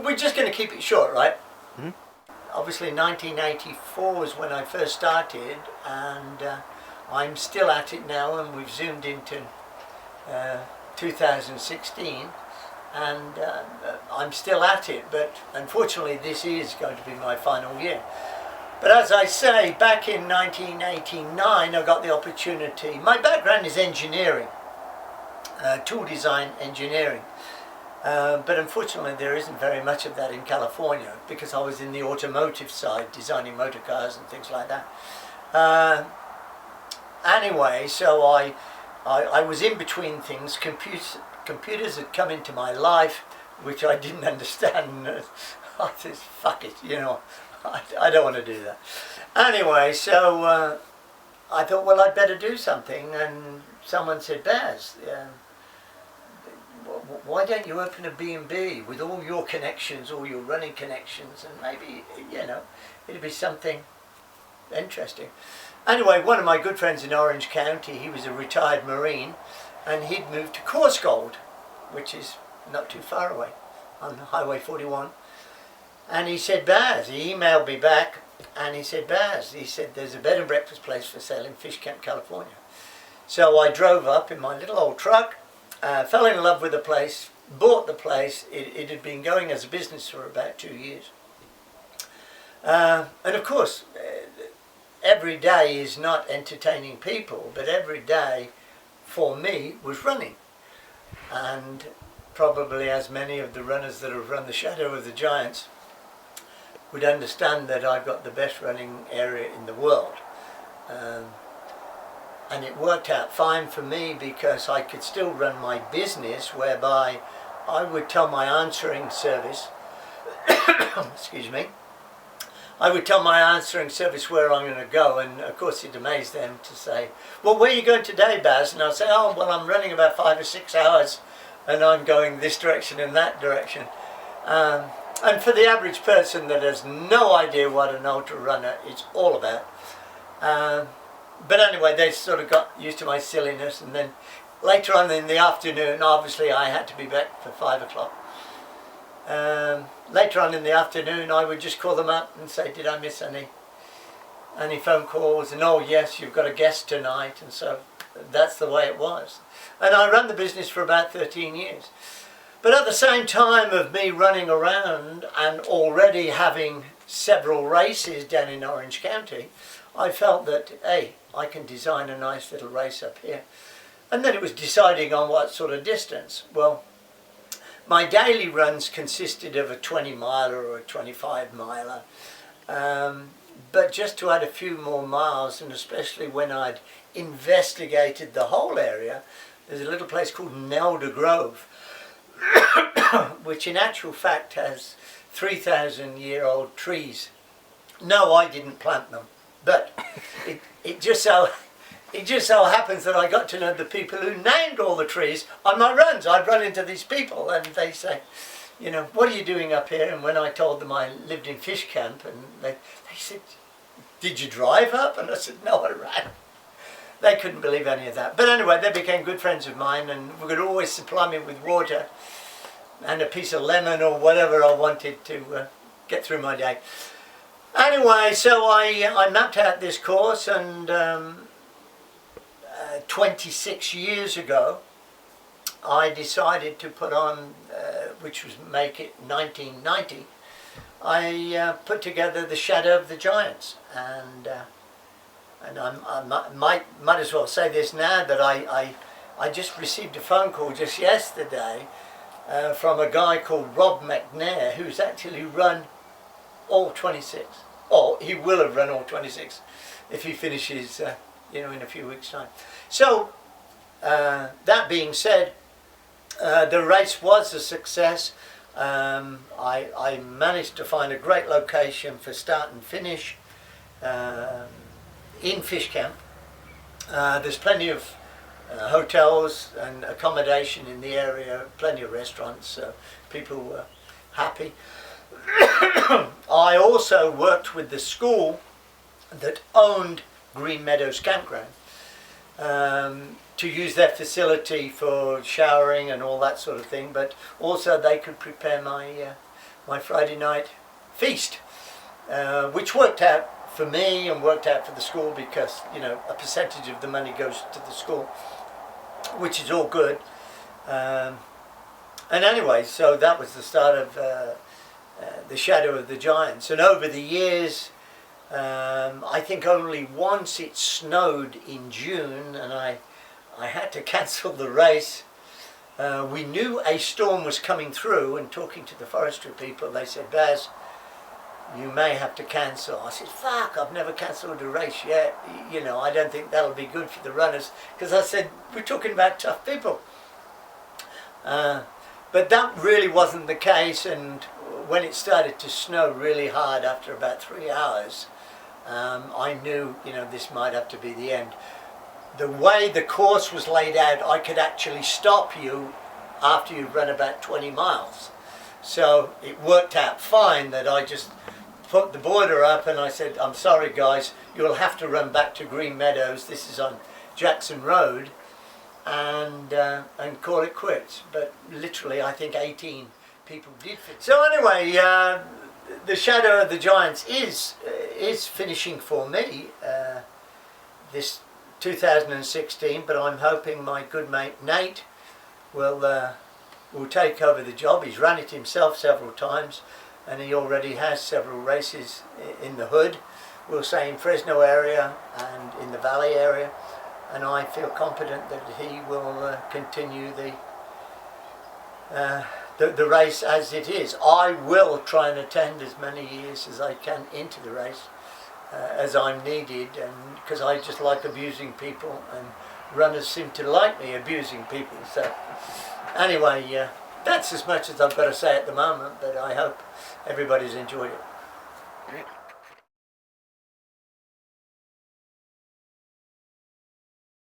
we're just going to keep it short, right? Mhm. Obviously 1984 was when I first started, and I'm still at it now, and we've zoomed into 2016, and I'm still at it, but unfortunately this is going to be my final year. But as I say, back in 1989 I got the opportunity. My background is engineering, tool design engineering. But unfortunately there isn't very much of that in California, because I was in the automotive side, designing motor cars and things like that. Anyway, so I was in between things. Computers had come into my life, which I didn't understand. I said, fuck it, I don't want to do that. Anyway, so I thought, well, I'd better do something, and someone said, Baz, why don't you open a B&B with all your connections, all your running connections, and maybe, it'd be something interesting. Anyway, one of my good friends in Orange County, he was a retired Marine, and he'd moved to Coarsegold, which is not too far away, on Highway 41. And he said, Baz, he emailed me back, and he said, Baz, there's a bed and breakfast place for sale in Fish Camp, California. So I drove up in my little old truck, fell in love with the place, bought the place. It had been going as a business for about 2 years. And of course, every day is not entertaining people, but every day for me was running. And probably as many of the runners that have run the Shadow of the Giants would understand that I've got the best running area in the world. And it worked out fine for me, because I could still run my business, whereby I would tell my answering service, excuse me, I would tell my answering service where I'm going to go, and of course it amazed them to say, well, where are you going today, Baz? And I'll say, oh, well, I'm running about 5 or 6 hours, and I'm going this direction and that direction. And for the average person that has no idea what an ultra runner is all about, but anyway, they sort of got used to my silliness, and then later on in the afternoon, obviously I had to be back for 5 o'clock. Later on in the afternoon, I would just call them up and say, did I miss any phone calls? And oh yes, you've got a guest tonight. And so that's the way it was. And I ran the business for about 13 years. But at the same time of me running around and already having several races down in Orange County, I felt that, hey, I can design a nice little race up here. And then it was deciding on what sort of distance. Well, my daily runs consisted of a 20-miler or a 25-miler. But just to add a few more miles, and especially when I'd investigated the whole area, there's a little place called Nelder Grove, which in actual fact has 3,000-year-old trees. No, I didn't plant them, but it just so happens that I got to know the people who named all the trees on my runs. I'd run into these people, and they say, what are you doing up here? And when I told them I lived in Fish Camp, and they said, did you drive up? And I said, no, I ran. They couldn't believe any of that. But anyway, they became good friends of mine, and would always supply me with water and a piece of lemon or whatever I wanted to get through my day. Anyway, so I mapped out this course, and 26 years ago I decided to put on, which was Make It 1990, I put together the Shadow of the Giants. And I might as well say this now, that I just received a phone call just yesterday from a guy called Rob McNair, who's actually run all 26. Or he will have run all 26 if he finishes, in a few weeks' time. So, that being said, the race was a success. I managed to find a great location for start and finish in Fish Camp. There's plenty of hotels and accommodation in the area, plenty of restaurants, so people were happy. I also worked with the school that owned Green Meadows Campground. to use their facility for showering and all that sort of thing, but also they could prepare my Friday night feast, which worked out for me and worked out for the school, because a percentage of the money goes to the school, which is all good. And anyway, so that was the start of the Shadow of the Giants. And over the years, I think only once it snowed in June, and I had to cancel the race. We knew a storm was coming through, and talking to the forestry people, they said, "Baz, you may have to cancel." I said, "Fuck, I've never cancelled a race yet. I don't think that'll be good for the runners," because I said, we're talking about tough people. But that really wasn't the case, and when it started to snow really hard after about 3 hours, I knew, this might have to be the end. The way the course was laid out, I could actually stop you after you'd run about 20 miles. So it worked out fine that I just put the border up and I said, "I'm sorry guys, you'll have to run back to Green Meadows, this is on Jackson Road, and call it quits." But literally I think 18 people did fit. So anyway, the Shadow of the Giants is finishing for me this 2016, but I'm hoping my good mate Nate will take over the job. He's run it himself several times, and he already has several races in the hood, we'll say in Fresno area and in the Valley area, and I feel confident that he will continue the race as it is. I will try and attend as many years as I can into the race as I'm needed, and because I just like abusing people, and runners seem to like me abusing people. So anyway, that's as much as I've got to say at the moment, but I hope everybody's enjoyed it.